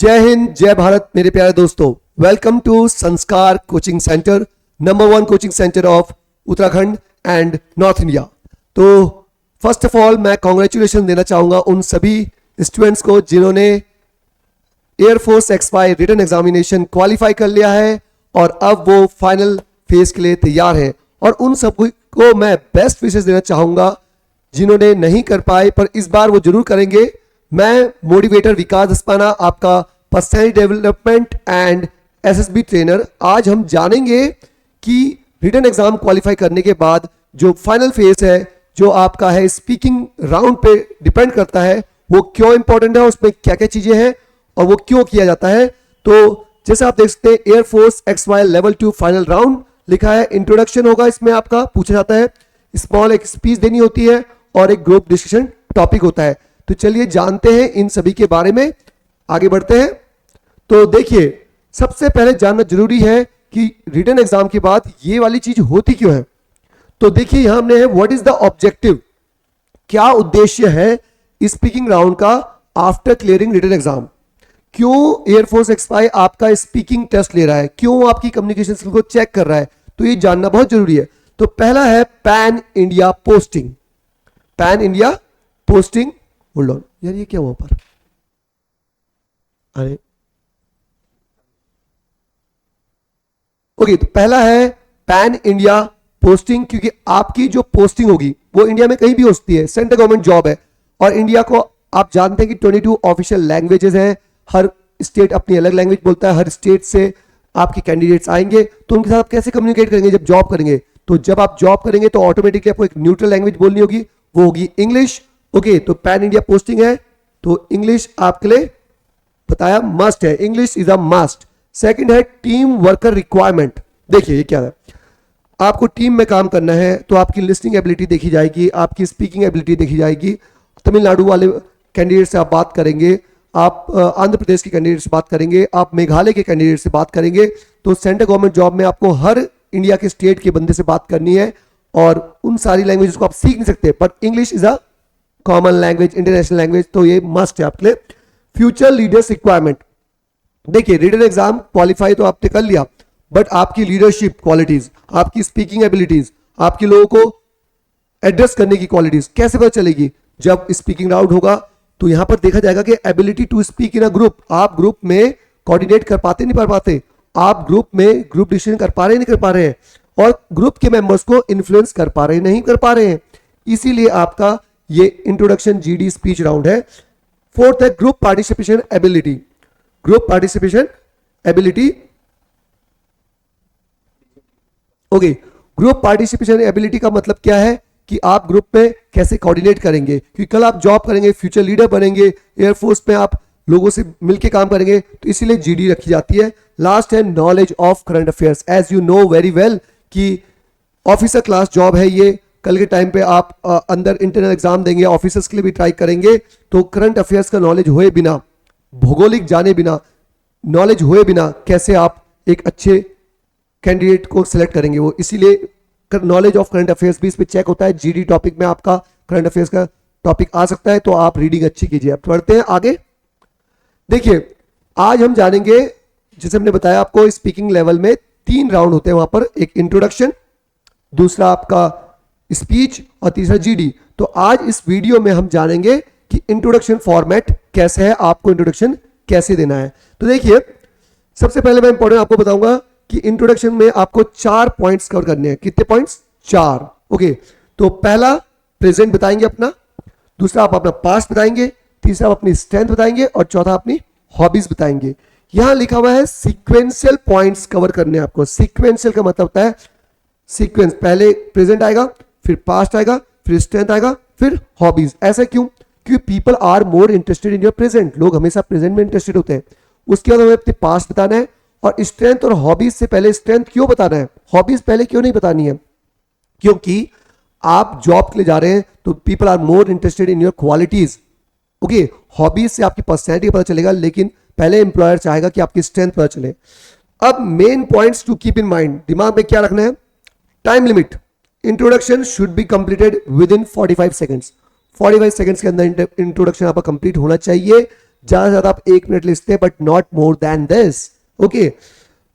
जय हिंद, जय भारत मेरे प्यारे दोस्तों। Welcome to Sanskar coaching centre, number 1 coaching centre of Uttarakhand and north India. तो फर्स्ट ऑफ ऑल मैं कॉन्ग्रेचुलेशन देना चाहूंगा उन सभी स्टूडेंट्स को जिन्होंने air force XY written examination qualify कर लिया है और अब वो फाइनल फेज के लिए तैयार है। और उन सब को मैं बेस्ट विशेष देना चाहूंगा जिन्होंने नहीं कर पाए पर इस बार वो जरूर करेंगे। मैं मोटिवेटर विकास दस्पाना, आपका personality development and SSB trainer. आज हम जानेंगे कि रिटन एग्जाम क्वालिफाई करने के बाद जो फाइनल फेज है, जो आपका है स्पीकिंग राउंड पे डिपेंड करता है, वो क्यों इंपॉर्टेंट है, उसमें क्या क्या चीजें हैं और वो क्यों किया जाता है। तो जैसे आप देख सकते हैं, air force XY level 2 final round लिखा है। इंट्रोडक्शन होगा, इसमें आपका पूछा जाता है, स्मॉल एक स्पीच देनी होती है और एक ग्रुप डिस्कशन टॉपिक होता है। तो चलिए जानते हैं इन सभी के बारे में, आगे बढ़ते हैं। तो देखिए, सबसे पहले जानना जरूरी है कि रिटन एग्जाम के बाद ये वाली चीज होती क्यों है। तो देखिए यहां हमने है व्हाट इज द ऑब्जेक्टिव, क्या उद्देश्य है स्पीकिंग राउंड का आफ्टर क्लियरिंग रिटन एग्जाम। क्यों एयरफोर्स XY आपका स्पीकिंग टेस्ट ले रहा है, क्यों आपकी कम्युनिकेशन स्किल को चेक कर रहा है, तो ये जानना बहुत जरूरी है। तो पहला है pan India posting. Pan India posting, hold on यार, ये क्या हुआ पर, अरे ओके। तो पहला है पैन इंडिया पोस्टिंग, क्योंकि आपकी जो पोस्टिंग होगी वो इंडिया में कहीं भी हो सकती है, सेंट्रल गवर्नमेंट जॉब है। और इंडिया को आप जानते हैं कि 22 ऑफिशियल लैंग्वेजेस हैं, हर स्टेट अपनी अलग लैंग्वेज बोलता है। हर स्टेट से आपके कैंडिडेट्स आएंगे, तो उनके साथ आप कैसे कम्युनिकेट करेंगे जब जॉब करेंगे। तो जब आप जॉब करेंगे तो ऑटोमेटिकली आपको एक न्यूट्रल लैंग्वेज बोलनी होगी, वो होगी इंग्लिश। ओके, तो पैन इंडिया पोस्टिंग है तो इंग्लिश आपके लिए बताया मस्ट है, English is a must. Second है टीम वर्कर रिक्वायरमेंट। देखिए ये क्या है, आपको टीम में काम करना है तो आपकी लिसनिंग एबिलिटी देखी जाएगी, आपकी स्पीकिंग एबिलिटी देखी जाएगी। तमिलनाडु वाले कैंडिडेट से आप बात करेंगे, आप आंध्र प्रदेश के कैंडिडेट से बात करेंगे, आप मेघालय के कैंडिडेट से बात करेंगे। तो सेंट्रल गवर्नमेंट जॉब में आपको हर इंडिया के स्टेट के बंदे से बात करनी है और उन सारी लैंग्वेज को आप सीख नहीं सकते, पर English is a common language, international language, तो ये मस्ट है आपके लिए। Future leaders requirement. देखिए रिटन एग्जाम क्वालिफाई तो आपने कर लिया, बट आपकी लीडरशिप क्वालिटीज, आपकी स्पीकिंग एबिलिटीज, आपके लोगों को एड्रेस करने की क्वालिटीज कैसे पता चलेगी। जब स्पीकिंग राउंड होगा तो यहां पर देखा जाएगा कि ability to speak in a group, आप ग्रुप में कोऑर्डिनेट कर पाते नहीं कर पाते, आप ग्रुप में ग्रुप डिसीजन कर पा रहे नहीं कर पा रहे हैं, और ग्रुप के मेंबर्स को इन्फ्लुएंस कर पा रहे नहीं कर पा रहे हैं। इसीलिए आपका ये इंट्रोडक्शन GD स्पीच राउंड है। फोर्थ है group participation ability. Group participation ability, okay. Group participation ability का मतलब क्या है कि आप ग्रुप में कैसे कोऑर्डिनेट करेंगे, क्योंकि कल आप जॉब करेंगे, फ्यूचर लीडर बनेंगे, एयरफोर्स में आप लोगों से मिलकर काम करेंगे, तो इसीलिए GD रखी जाती है। लास्ट है knowledge of current affairs. As you know very well कि ऑफिसर क्लास जॉब है ये, कल के टाइम पे आप अंदर इंटरनल एग्जाम देंगे, ऑफिसर्स के लिए भी ट्राई करेंगे, तो करंट अफेयर्स का नॉलेज हुए बिना, भौगोलिक जाने बिना, नॉलेज हुए बिना कैसे आप एक अच्छे कैंडिडेट को सिलेक्ट करेंगे। वो इसीलिए नॉलेज ऑफ करंट अफेयर्स भी इस पे चेक होता है। GD टॉपिक में आपका करंट अफेयर्स का टॉपिक आ सकता है, तो आप रीडिंग अच्छी कीजिए। अब पढ़ते हैं आगे। देखिए आज हम जानेंगे, जैसे हमने बताया आपको स्पीकिंग लेवल में 3 राउंड होते हैं, वहां पर एक इंट्रोडक्शन, दूसरा आपका स्पीच और तीसरा GD। तो आज इस वीडियो में हम जानेंगे कि इंट्रोडक्शन फॉर्मेट कैसे है, आपको इंट्रोडक्शन कैसे देना है। तो देखिए सबसे पहले मैं इंपॉर्टेंट आपको बताऊंगा कि इंट्रोडक्शन में आपको 4 पॉइंट्स कवर करने हैं। कितने पॉइंट्स? 4। ओके, तो पहला प्रेजेंट बताएंगे अपना, दूसरा आप अपना पास्ट बताएंगे, तीसरा आप अपनी स्ट्रेंथ बताएंगे और चौथा अपनी हॉबीज बताएंगे। यहां लिखा हुआ है सीक्वेंशियल पॉइंट्स कवर करने हैं आपको। सीक्वेंशियल का मतलब होता है सीक्वेंस, पहले प्रेजेंट आएगा, फिर पास्ट आएगा, फिर स्ट्रेंथ आएगा, फिर हॉबीज। ऐसा क्यों? क्योंकि people are more interested in your present, लोग हमेशा प्रेजेंट में इंटरेस्टेड होते हैं। उसके बाद हमें अपने पास्ट बताना है, और स्ट्रेंथ और हॉबीज से पहले स्ट्रेंथ क्यों बताना है, हॉबीज पहले क्यों नहीं बतानी है? क्योंकि आप जॉब के लिए जा रहे हैं तो people are more interested in your qualities. Okay, hobbies से आपकी पर्सनैलिटी पता चलेगा, लेकिन पहले एम्प्लॉयर चाहेगा कि आपकी स्ट्रेंथ पता चले। अब main points to keep in mind, दिमाग में क्या रखना है? Time limit, introduction should be completed within 45 seconds. 45 seconds के अंदर इंट्रोडक्शन आपका कंप्लीट होना चाहिए। ज्यादा से ज्यादा आप 1 मिनट ले सकते हैं, but not more than this. Okay,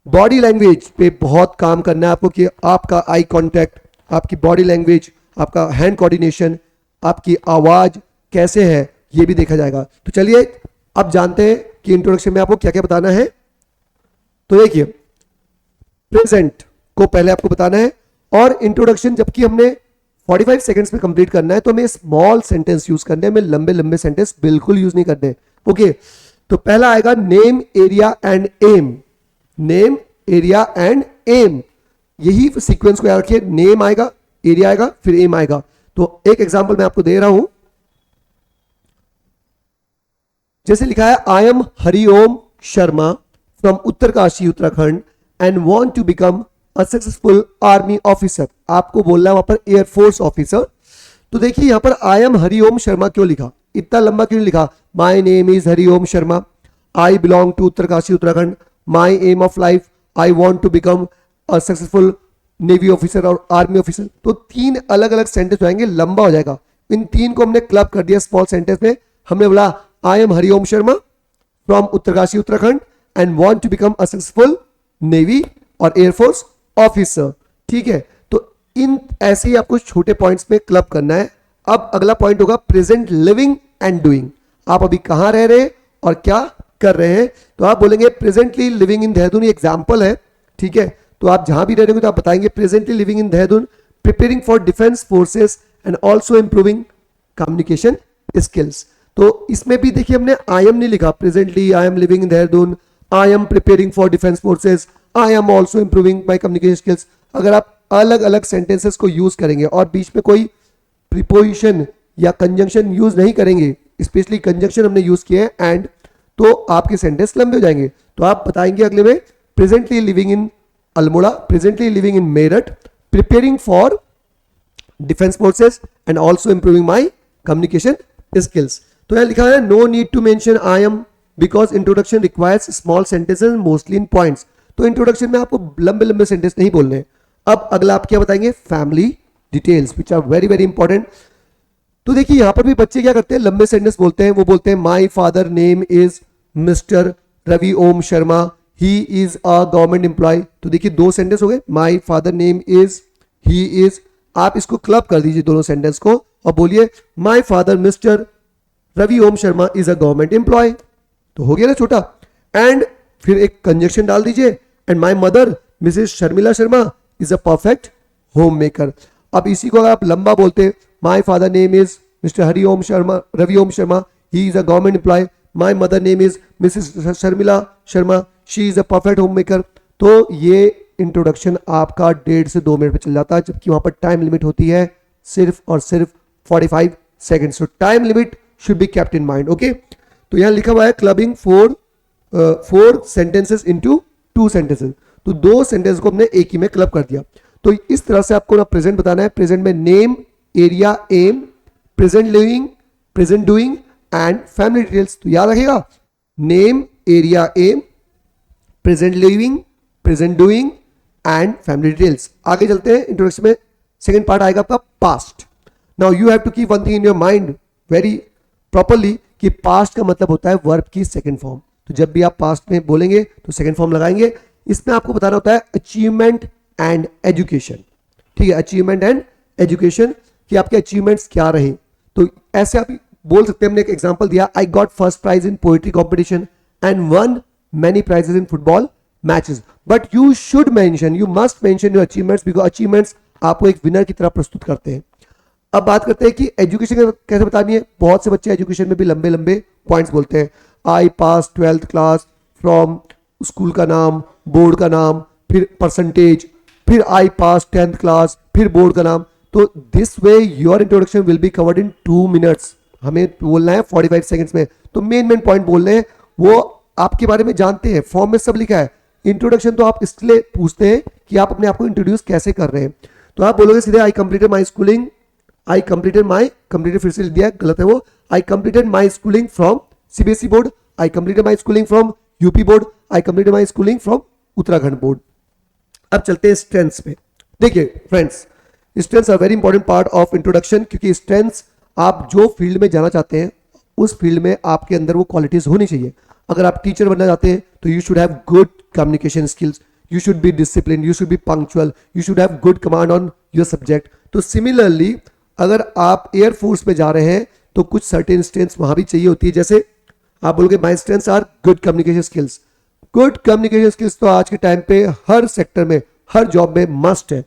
body language पे बहुत काम करना है आपको कि आपका आई कांटेक्ट, आपकी बॉडी लैंग्वेज, आपका हैंड कोऑर्डिनेशन, आपकी आवाज कैसे है, ये भी देखा जाएगा। तो चलिए अब जानते हैं कि इंट्रोडक्शन में आपको क्या क्या बताना है। तो देखिए, प्रेजेंट को पहले आपको बताना है, और इंट्रोडक्शन जबकि हमने 45 सेकंड्स में कंप्लीट करना है, तो हमें स्मॉल सेंटेंस यूज करने हैं, हमें लंबे लंबे सेंटेंस बिल्कुल यूज नहीं करने। ओके, तो पहला आएगा name, area and aim. Name, area and aim, यही सीक्वेंस को याद रखिए। नेम आएगा, एरिया आएगा, फिर एम आएगा। तो एक एग्जांपल मैं आपको दे रहा हूं, जैसे लिखा है, I am Hariom Sharma from Uttarkashi Uttarakhand and want to become a successful army officer. आपको बोलना है वहां पर एयरफोर्स ऑफिसर। तो देखिए यहां पर आई एम हरिओम शर्मा क्यों लिखा, इतना लंबा क्यों लिखा? My name is Hariom Sharma, I belong to Uttarkashi Uttarakhand, my aim of life, I want to become a successful navy officer और आर्मी ऑफिसर। तो 3 अलग अलग सेंटेंस आएंगे, लंबा हो जाएगा। इन 3 को हमने क्लब कर दिया स्मॉल सेंटेंस में। हमने बोला I am Hariom Sharma from Uttarkashi Uttarakhand and want to become a successful navy और एयरफोर्स ऑफिसर। ठीक है, तो इन ऐसे ही आपको छोटे पॉइंट्स में क्लब करना है। अब अगला पॉइंट होगा प्रेजेंट लिविंग एंड डूइंग। आप अभी कहां रह रहे हैं और क्या कर रहे हैं? तो आप बोलेंगे प्रेजेंटली लिविंग इन देहरादून, एग्जाम्पल है। ठीक है, तो आप जहां भी रह रहे हो तो आप बताएंगे presently living in Dehradun, preparing for defence forces and also improving communication skills. तो इसमें भी देखिए हमने आई एम नहीं लिखा, presently I am living in Dehradun, I am preparing for defence forces, I am also improving my communication skills. अगर आप अलग अलग सेंटेंसेस को यूज करेंगे और बीच में कोई प्रीपोजिशन या कंजंक्शन यूज नहीं करेंगे, स्पेशली कंजंक्शन हमने यूज किए हैं एंड, तो आपके सेंटेंस लंबे हो जाएंगे। तो आप बताएंगे अगले में presently living in Almora, presently living in Meerut, preparing for defence forces and also improving my communication skills. तो यहां लिखा है no need to mention I am because introduction requires small sentences mostly in points. तो इंट्रोडक्शन में आपको लंबे लंबे sentence नहीं बोलने। अब अगला आप क्या बताएंगे? Family details which are very very important. तो देखिए यहां पर भी बच्चे क्या करते हैं, लंबे सेंटेंस बोलते हैं। वो बोलते हैं my father name is mister Ravi Om Sharma, he is a government employ. तो देखिए 2 सेंटेंस हो गए, my father name is, he is. आप इसको क्लब कर दीजिए दोनों सेंटेंस को और बोलिए my father mister Ravi Om Sharma is a government employ. तो हो गया ना छोटा। एंड फिर एक कंजक्शन डाल दीजिए, and my mother Mrs Sharmila Sharma is a perfect home maker. अब इसी को आप लंबा बोलते, my father name is Mr Hari Om Sharma, Ravi Om Sharma, he is a government employ, my mother name is Mrs Sharmila Sharma, she is a perfect home maker. तो ये इंट्रोडक्शन आपका 1.5 से 2 मिनट पे चल जाता है, जबकि वहां पर टाइम लिमिट होती है सिर्फ और सिर्फ 45 सेकेंड्स। तो time limit should be kept in mind. Okay, तो यहां लिखा हुआ है क्लबिंग 4 सेंटेंसेस इनटू 2 सेंटेंसेस। तो 2 सेंटेंस को हमने एक ही में क्लब कर दिया। तो इस तरह से आपको ना प्रेजेंट बताना है। प्रेजेंट में name, area, am, present living, present doing and family details. तो याद रखिएगा name, area, am, present living, present doing and family details. आगे चलते हैं, इंट्रोडक्शन में सेकंड पार्ट आएगा आपका past. Now you have to keep one thing in your mind very properly कि पास्ट का मतलब होता है वर्ब की सेकंड फॉर्म। तो जब भी आप पास्ट में बोलेंगे तो सेकंड फॉर्म लगाएंगे। इसमें आपको बताना होता है अचीवमेंट एंड एजुकेशन। ठीक है, अचीवमेंट एंड एजुकेशन कि आपके अचीवमेंट्स क्या रहे। तो ऐसे आप बोल सकते हैं, हमने एक एग्जांपल दिया, I got first prize in poetry competition and won many prizes in football matches. But you should mention, you must mention your achievements because achievements आपको एक विनर की तरह प्रस्तुत करते हैं। अब बात करते हैं कि एजुकेशन कैसे बतानी है। बहुत से बच्चे एजुकेशन में भी लंबे लंबे पॉइंट्स बोलते हैं। आई पास 12th क्लास फ्रॉम स्कूल का नाम, बोर्ड का नाम, फिर परसेंटेज, फिर आई पास 10th क्लास, फिर बोर्ड का नाम। तो this way your introduction will be covered in 2 minutes. हमें बोलना है 45 सेकंड्स में। तो मेन पॉइंट बोलने हैं, वो आपके बारे में जानते हैं, फॉर्म में सब लिखा है। इंट्रोडक्शन तो आप इसलिए पूछते हैं कि आप अपने आप को इंट्रोड्यूस कैसे कर रहे हैं। तो आप बोलोगे सीधे I completed my schooling, I completed फिर से लिख दिया, गलत है वो। I completed my schooling from CBSE board, I completed my schooling from UP board, I completed my schooling from Uttarakhand board. अब चलते हैं स्ट्रेंथ्स पे। देखिए friends, strengths are very important part of introduction, क्योंकि स्ट्रेंथ्स आप जो फील्ड में जाना चाहते हैं उस फील्ड में आपके अंदर वो क्वालिटीज होनी चाहिए। अगर आप टीचर बनना चाहते हैं तो you should have good communication skills, you should be discipline, you should be punctual, you should have good command on your subject. तो सिमिलरली अगर आप एयरफोर्स में जा रहे हैं तो कुछ सर्टेन स्ट्रेंथ्स वहां भी चाहिए होती है। जैसे आप बोलोगे my strengths are good communication skills. Good communication skills तो आज के टाइम पे हर सेक्टर में, हर जॉब में मस्ट है।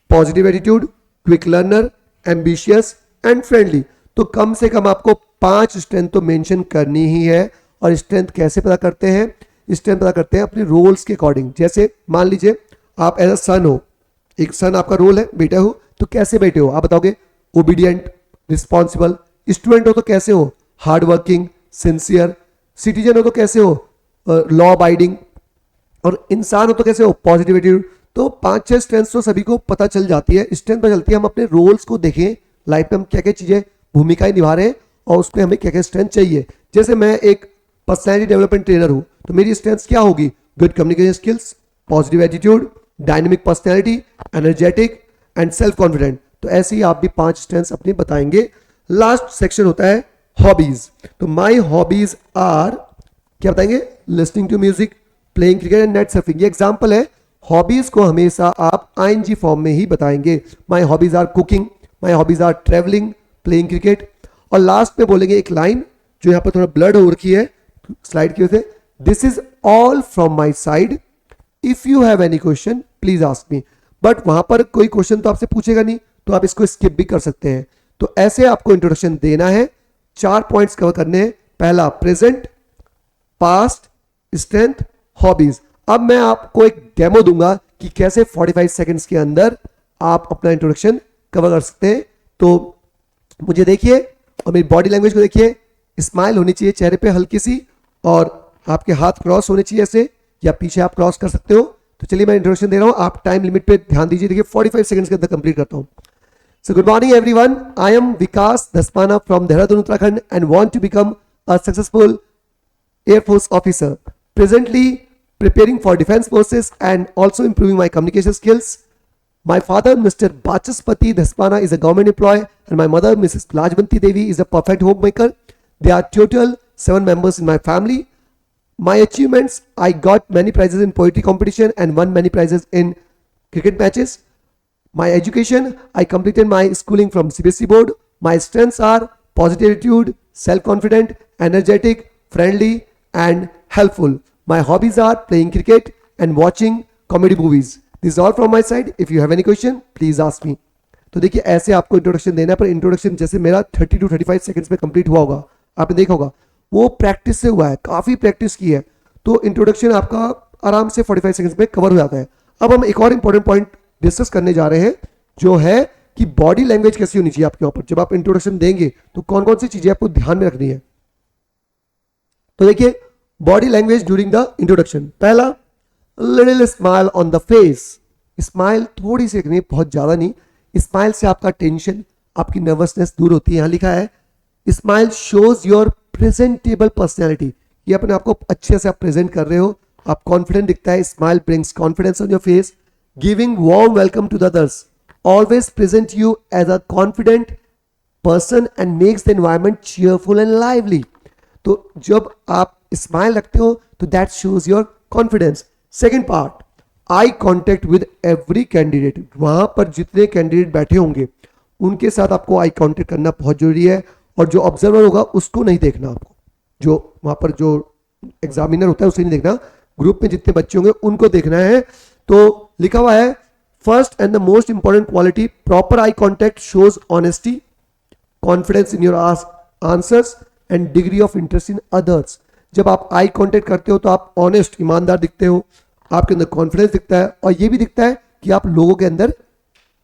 Positive attitude, quick learner, ambitious and friendly. तो कम से कम आपको 5 स्ट्रेंथ तो मेंशन करनी ही है। और स्ट्रेंथ कैसे पता करते हैं? स्ट्रेंथ पता करते हैं अपने रोल्स के अकॉर्डिंग। जैसे मान लीजिए आप एज अ सन हो, एक सन आपका रोल है, बेटा हो, तो कैसे बेटे हो? आप बताओगे ओबीडियंट, रिस्पॉन्सिबल। स्टूडेंट हो तो कैसे हो? Hard working, sincere. सिटीजन हो तो कैसे हो? Law abiding. और इंसान हो तो कैसे हो? Positive attitude. तो 5-6 स्ट्रेंथ तो सभी को पता चल जाती है। स्ट्रेंथ पता चलती है, हम अपने रोल्स को देखें, लाइफ में हम क्या क्या चीजें भूमिकाएं निभा रहे हैं और उसमें हमें क्या क्या स्ट्रेंथ चाहिए। जैसे मैं एक पर्सनैलिटी डेवलपमेंट ट्रेनर हूं तो मेरी स्ट्रेंथ क्या होगी? Good communication skills, positive attitude, dynamic personality, energetic and self confident. तो ऐसे ही आप भी 5 स्ट्रेंथ्स अपनी बताएंगे। लास्ट सेक्शन होता है हॉबीज। तो माई हॉबीज आर, क्या बताएंगे? Listening to music, playing cricket and net surfing. ये एग्जाम्पल है। हॉबीज को हमेशा आप आईएनजी फॉर्म में ही बताएंगे। My hobbies are cooking, my hobbies are travelling, playing cricket. और लास्ट में बोलेंगे एक लाइन जो यहाँ पर थोड़ा ब्लड हो रखी है स्लाइड की वजह से, this is all from my side, if you have any question please ask me. But वहां पर कोई क्वेश्चन तो आपसे पूछेगा नहीं, तो आप इसको स्किप भी कर सकते हैं। तो ऐसे आपको इंट्रोडक्शन देना है। 4 पॉइंट्स कवर करने हैं। पहला प्रेजेंट, पास्ट, स्ट्रेंथ, हॉबीज। अब मैं आपको एक डेमो दूंगा कि कैसे 45 सेकंड्स के अंदर आप अपना इंट्रोडक्शन कवर कर सकते हैं। तो मुझे देखिए और मेरी बॉडी लैंग्वेज को देखिए। स्माइल होनी चाहिए चेहरे पे हल्की सी, और आपके हाथ क्रॉस होने चाहिए ऐसे, या पीछे आप क्रॉस कर सकते हो। तो चलिए मैं इंट्रोडक्शन दे रहा हूं, आप टाइम लिमिट पे ध्यान दीजिए। देखिए 45 सेकंड्स के अंदर कंप्लीट करता हूं। So good morning everyone. I am Vikas Daspana from Dehradun, Uttarakhand and want to become a successful Air Force officer. Presently preparing for defense forces and also improving my communication skills. My father Mr. Bachaspati Daspana is a government employee and my mother Mrs. Lajbanti Devi is a perfect homemaker. There are total 7 members in my family. My achievements, I got many prizes in poetry competition and won many prizes in cricket matches. My education, I completed my schooling from CBSE board. My strengths are positive attitude, self-confident, energetic, friendly and helpful. My hobbies are playing cricket and watching comedy movies. This is all from my side. If you have any question, please ask me. तो देखिए ऐसे आपको introduction देना है। पर introduction जैसे मेरा 30 to 35 seconds में कंप्लीट हुआ होगा, आपने देखा होगा, वो प्रैक्टिस से हुआ है, काफी प्रैक्टिस की है। तो इंट्रोडक्शन आपका आराम से 45 सेकंड्स में कवर हो जाता है। अब हम एक और इंपॉर्टेंट पॉइंट डिस्कस करने जा रहे हैं, जो है कि बॉडी लैंग्वेज कैसी होनी चाहिए आपके ऊपर। जब आप इंट्रोडक्शन देंगे तो कौन कौन सी चीजें आपको ध्यान में रखनी है। तो देखिए body language during the introduction. पहला, little smile on the face. Smile थोड़ी सी रखनी है, बहुत ज्यादा नहीं। स्माइल से आपका टेंशन, आपकी नर्वसनेस दूर होती है। यहां लिखा है smile shows your presentable personality. ये अपने आपको अच्छे से आप प्रेजेंट कर रहे हो, आप कॉन्फिडेंट दिखता है। Smile brings confidence on your face. Giving warm welcome to the others. Always present you as a confident person and makes the environment cheerful and lively. तो जब आप स्माइल रखते हो तो that shows your confidence. Second part, eye contact with every candidate. वहां पर जितने candidate बैठे होंगे उनके साथ आपको आई कॉन्टेक्ट करना बहुत जरूरी है। और जो ऑब्जर्वर होगा उसको नहीं देखना, आपको जो वहां पर जो एग्जामिनर होता है उसे नहीं देखना, ग्रुप में जितने बच्चे होंगे उनको देखना है। तो लिखा हुआ है first and the most important quality, proper eye contact shows honesty, confidence in your answers and degree of interest in others. जब आप आई कॉन्टैक्ट करते हो तो आप ऑनेस्ट, ईमानदार दिखते हो, आपके अंदर कॉन्फिडेंस दिखता है और ये भी दिखता है कि आप लोगों के अंदर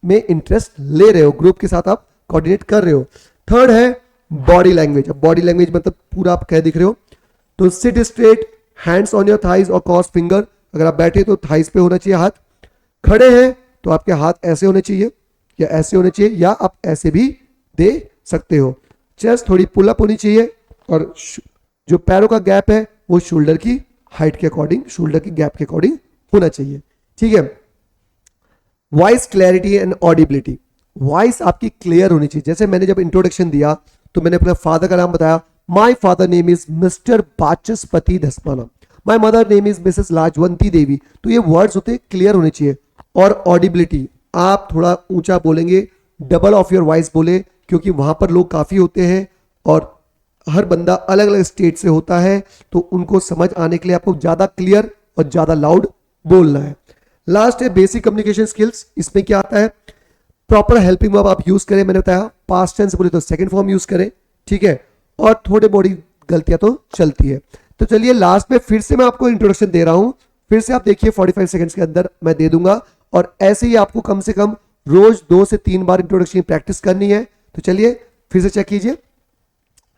में इंटरेस्ट ले रहे हो, ग्रुप के साथ आप कोऑर्डिनेट कर रहे हो। थर्ड है बॉडी लैंग्वेज। अब बॉडी लैंग्वेज मतलब पूरा आप क्या दिख रहे हो। तो seat straight, hands on your thighs और क्रॉस फिंगर। अगर आप बैठे तो थाइज पे होना चाहिए हाथ। खड़े हैं तो आपके हाथ ऐसे होने चाहिए या ऐसे होने चाहिए, या आप ऐसे भी दे सकते हो। चेस्ट थोड़ी पुल अप होनी चाहिए और जो पैरों का गैप है वो शोल्डर की हाइट के अकॉर्डिंग, शोल्डर की गैप के अकॉर्डिंग होना चाहिए। ठीक है। Voice clarity and audibility. Voice आपकी क्लियर होनी चाहिए। जैसे मैंने जब इंट्रोडक्शन दिया तो मैंने अपने फादर का नाम बताया, My father name is Mr. Bachaspati Dhasmana. My mother name is Mrs. लाजवंती देवी. तो ये वर्ड्स होते हैं क्लियर होने चाहिए. और ऑडिबिलिटी, आप थोड़ा ऊंचा बोलेंगे, डबल ऑफ योर वॉइस बोले, क्योंकि वहां पर लोग काफी होते हैं और हर बंदा अलग अलग स्टेट से होता है, तो उनको समझ आने के लिए आपको ज्यादा क्लियर और ज्यादा लाउड बोलना है. लास्ट है बेसिक कम्युनिकेशन स्किल्स. इसमें क्या आता है, प्रॉपर हेल्पिंग वर्ब आप यूज करें. मैंने बताया पास्ट टेंस बोले तो सेकंड फॉर्म यूज करें, ठीक है, और थोड़े बड़ी गलतियां तो चलती है. तो चलिए लास्ट में फिर से मैं आपको इंट्रोडक्शन दे रहा हूं, फिर से आप देखिए 45 सेकंड्स के अंदर मैं दे दूंगा, और ऐसे ही आपको कम से कम रोज 2 से 3 बार इंट्रोडक्शन की प्रैक्टिस करनी है. तो चलिए फिर से चेक कीजिए,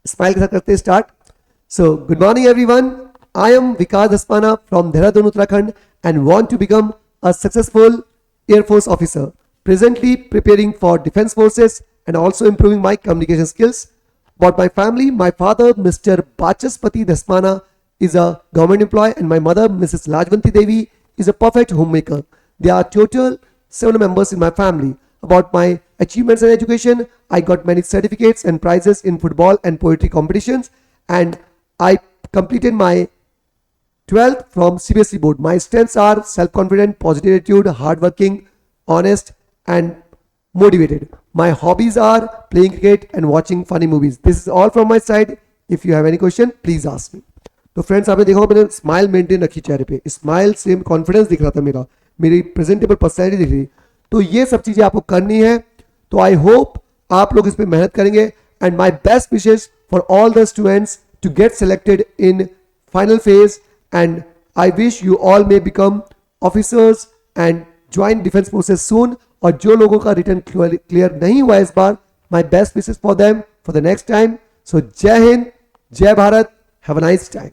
स्माइल के साथ करते हैं start. So good morning everyone, I am Vikas Dhasmana from Dehradun Uttarakhand and want to become a successful Air Force officer, presently preparing for defense forces and also improving my communication skills. About my family, my father Mr. Bachaspati Dhasmana is a government employee and my mother Mrs. Lajvanti Devi is a perfect homemaker. There are total 7 members in my family. About my achievements in education, I got many certificates and prizes in football and poetry competitions, and I completed my 12th from CBSE board. My strengths are self-confident, positive attitude, hardworking, honest and motivated. My hobbies are playing cricket and watching funny movies. This is all from my side. If you have any question, please ask me. तो friends आपने देखा मैंने smile maintain रखी चेहरे पे, smile से confidence दिख रहा था मेरा, मेरी प्रेजेंटेबल पर्सनैलिटी दिख रही. तो ये सब चीजें आपको करनी है. तो आई होप आप लोग इस पे मेहनत करेंगे, and my best wishes for all the students to get selected in final phase. And I wish you all may become officers and join defense forces soon. और जो लोगों का रिटर्न क्लियर नहीं हुआ इस बार, my best wishes for them for the next time. So जय हिंद, जय Bharat, have a nice time.